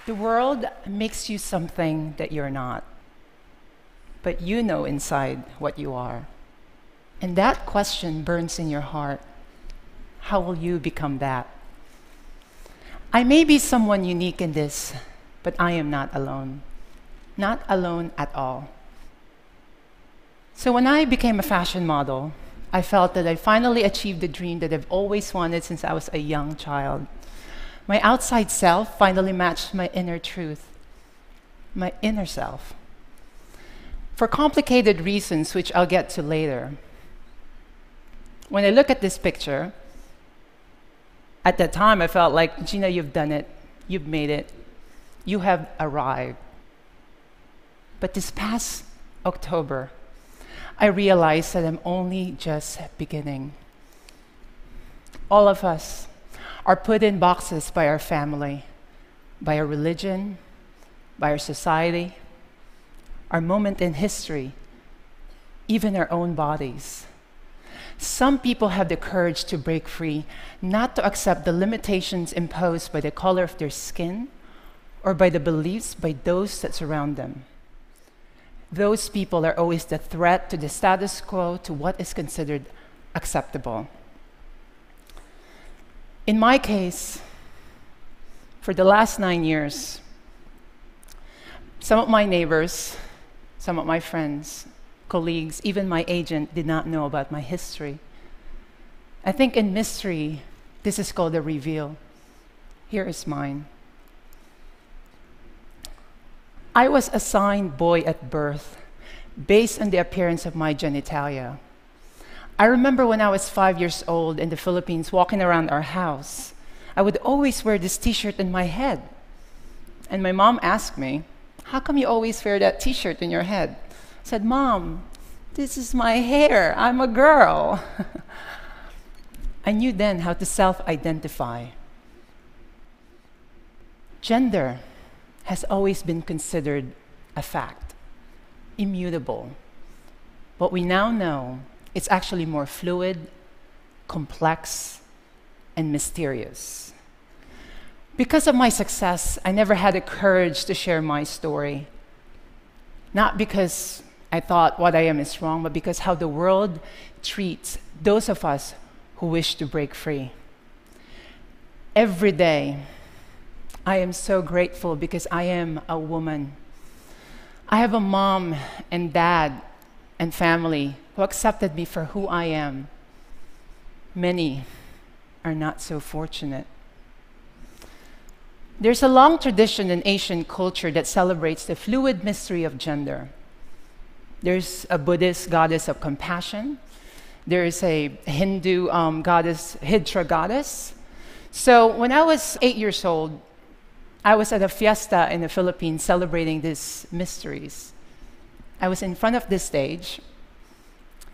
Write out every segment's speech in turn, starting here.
The world makes you something that you're not, but you know inside what you are. And that question burns in your heart. How will you become that? I may be someone unique in this, but I am not alone. Not alone at all. So when I became a fashion model, I felt that I finally achieved the dream that I've always wanted since I was a young child. My outside self finally matched my inner truth, my inner self. For complicated reasons, which I'll get to later. When I look at this picture, at that time I felt like, Gina, you've done it. You've made it. You have arrived. But this past October, I realized that I'm only just beginning. All of us are put in boxes by our family, by our religion, by our society, our moment in history, even our own bodies. Some people have the courage to break free, not to accept the limitations imposed by the color of their skin or by the beliefs by those that surround them. Those people are always the threat to the status quo, to what is considered acceptable. In my case, for the last 9 years, some of my neighbors, some of my friends, colleagues, even my agent did not know about my history. I think in mystery, this is called a reveal. Here is mine. I was assigned boy at birth based on the appearance of my genitalia. I remember when I was 5 years old in the Philippines walking around our house, I would always wear this t-shirt in my head. And my mom asked me, how come you always wear that t-shirt in your head? I said, Mom, this is my hair. I'm a girl. I knew then how to self-identify. Gender has always been considered a fact, immutable. But we now know it's actually more fluid, complex, and mysterious. Because of my success, I never had the courage to share my story. Not because I thought what I am is wrong, but because how the world treats those of us who wish to break free. Every day, I am so grateful because I am a woman. I have a mom and dad and family who accepted me for who I am. Many are not so fortunate. There's a long tradition in Asian culture that celebrates the fluid mystery of gender. There's a Buddhist goddess of compassion. There is a Hindu goddess, Hydra goddess. So when I was 8 years old, I was at a fiesta in the Philippines celebrating these mysteries. I was in front of this stage,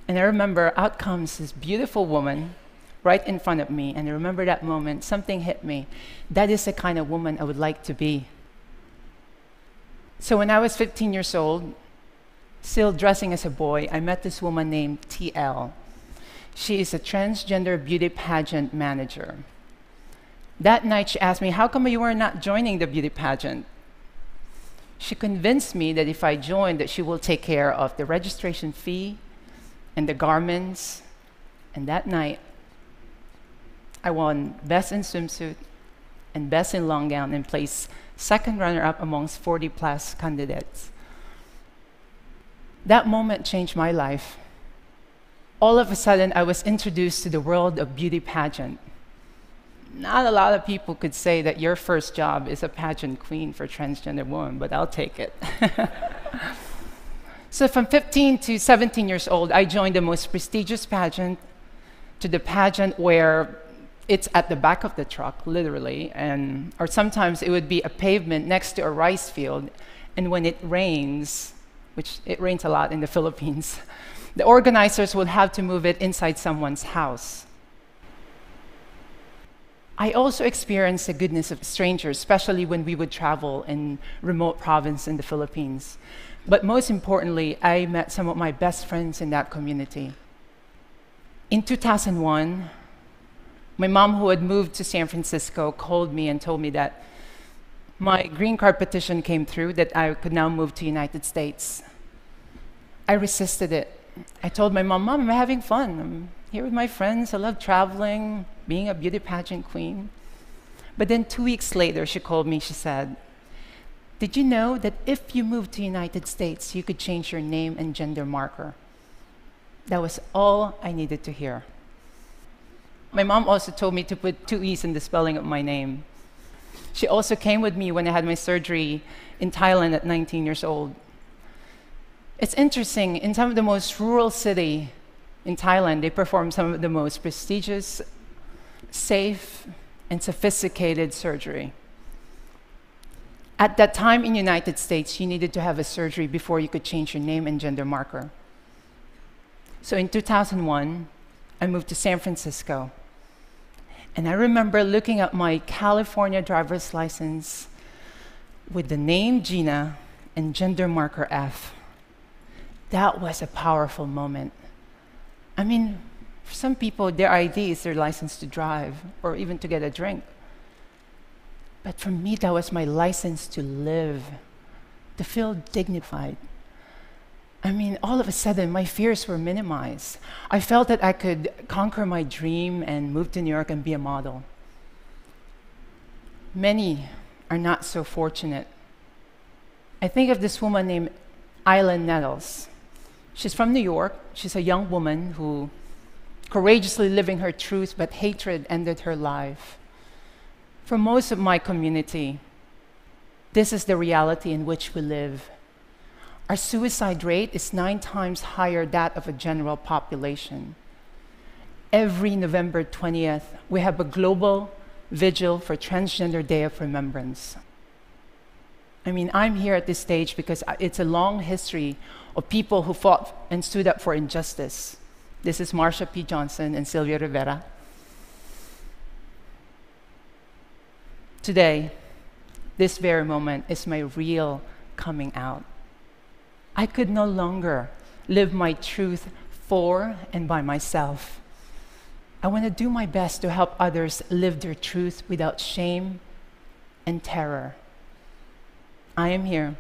and I remember out comes this beautiful woman right in front of me, and I remember that moment, something hit me. That is the kind of woman I would like to be. So when I was 15 years old, still dressing as a boy, I met this woman named TL. She is a transgender beauty pageant manager. That night she asked me, how come you were not joining the beauty pageant? She convinced me that if I joined, that she will take care of the registration fee and the garments. And that night, I won Best in Swimsuit and Best in Long Gown and placed second runner-up amongst 40+ candidates. That moment changed my life. All of a sudden, I was introduced to the world of beauty pageant. Not a lot of people could say that your first job is a pageant queen for transgender women, but I'll take it. So from 15 to 17 years old, I joined the most prestigious pageant, to the pageant where it's at the back of the truck, literally, or sometimes it would be a pavement next to a rice field, and when it rains, which it rains a lot in the Philippines, the organizers would have to move it inside someone's house. I also experienced the goodness of strangers, especially when we would travel in remote province in the Philippines. But most importantly, I met some of my best friends in that community. In 2001, my mom, who had moved to San Francisco, called me and told me that My green card petition came through that I could now move to United States. I resisted it. I told my mom, "Mom, I'm having fun. I'm here with my friends. I love traveling, being a beauty pageant queen." But then 2 weeks later, she called me. She said, "Did you know that if you moved to United States, you could change your name and gender marker?" That was all I needed to hear. My mom also told me to put 2 E's in the spelling of my name. She also came with me when I had my surgery in Thailand at 19 years old. It's interesting, in some of the most rural city in Thailand, they perform some of the most prestigious, safe, and sophisticated surgery. At that time in the United States, you needed to have a surgery before you could change your name and gender marker. So in 2001, I moved to San Francisco. And I remember looking at my California driver's license with the name Geena and gender marker F. That was a powerful moment. I mean, for some people, their ID is their license to drive or even to get a drink. But for me, that was my license to live, to feel dignified. I mean, all of a sudden, my fears were minimized. I felt that I could conquer my dream and move to New York and be a model. Many are not so fortunate. I think of this woman named Isla Nettles. She's from New York. She's a young woman who courageously living her truth, but hatred ended her life. For most of my community, this is the reality in which we live. Our suicide rate is 9 times higher than that of a general population. Every November 20th, we have a global vigil for Transgender Day of Remembrance. I mean, I'm here at this stage because it's a long history of people who fought and stood up for injustice. This is Marsha P. Johnson and Sylvia Rivera. Today, this very moment is my real coming out. I could no longer live my truth for and by myself. I want to do my best to help others live their truth without shame and terror. I am here,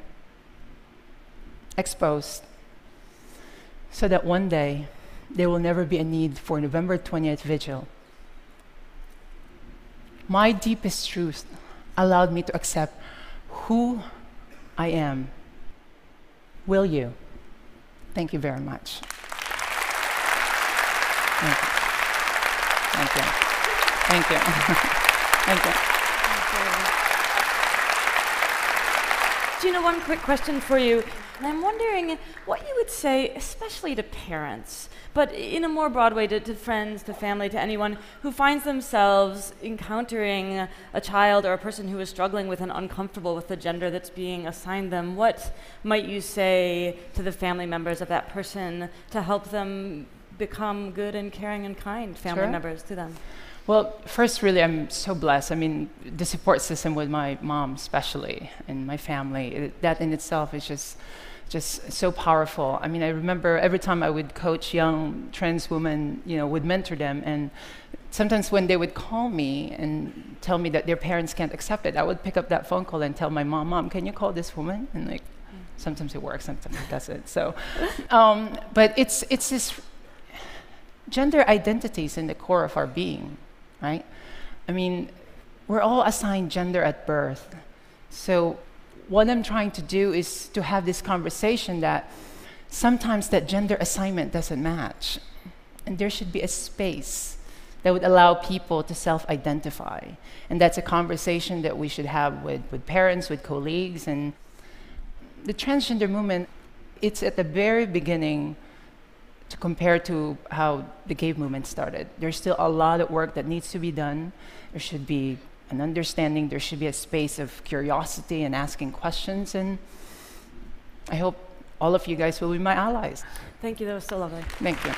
exposed, so that one day there will never be a need for November 20th vigil. My deepest truth allowed me to accept who I am. Will you? Thank you very much. Thank you. Thank you. Thank you. Thank you. Geena, one quick question for you. And I'm wondering what you would say, especially to parents, but in a more broad way to friends, to family, to anyone who finds themselves encountering a child or a person who is struggling with and uncomfortable with the gender that's being assigned them. What might you say to the family members of that person to help them become good and caring and kind family members to them? Well, first, really, I'm so blessed. I mean, the support system with my mom, especially, and my family, that in itself is just so powerful. I mean, I remember every time I would coach young trans women, would mentor them, and sometimes when they would call me and tell me that their parents can't accept it, I would pick up that phone call and tell my mom, "Mom, can you call this woman?" And sometimes it works, sometimes it doesn't. So, but it's this gender identities in the core of our being. Right? I mean, we're all assigned gender at birth. So what I'm trying to do is to have this conversation that sometimes that gender assignment doesn't match. And there should be a space that would allow people to self-identify. And that's a conversation that we should have with parents, with colleagues. And the transgender movement, it's at the very beginning to compare to how the gay movement started. There's still a lot of work that needs to be done. There should be an understanding. There should be a space of curiosity and asking questions. And I hope all of you guys will be my allies. Thank you. That was so lovely. Thank you.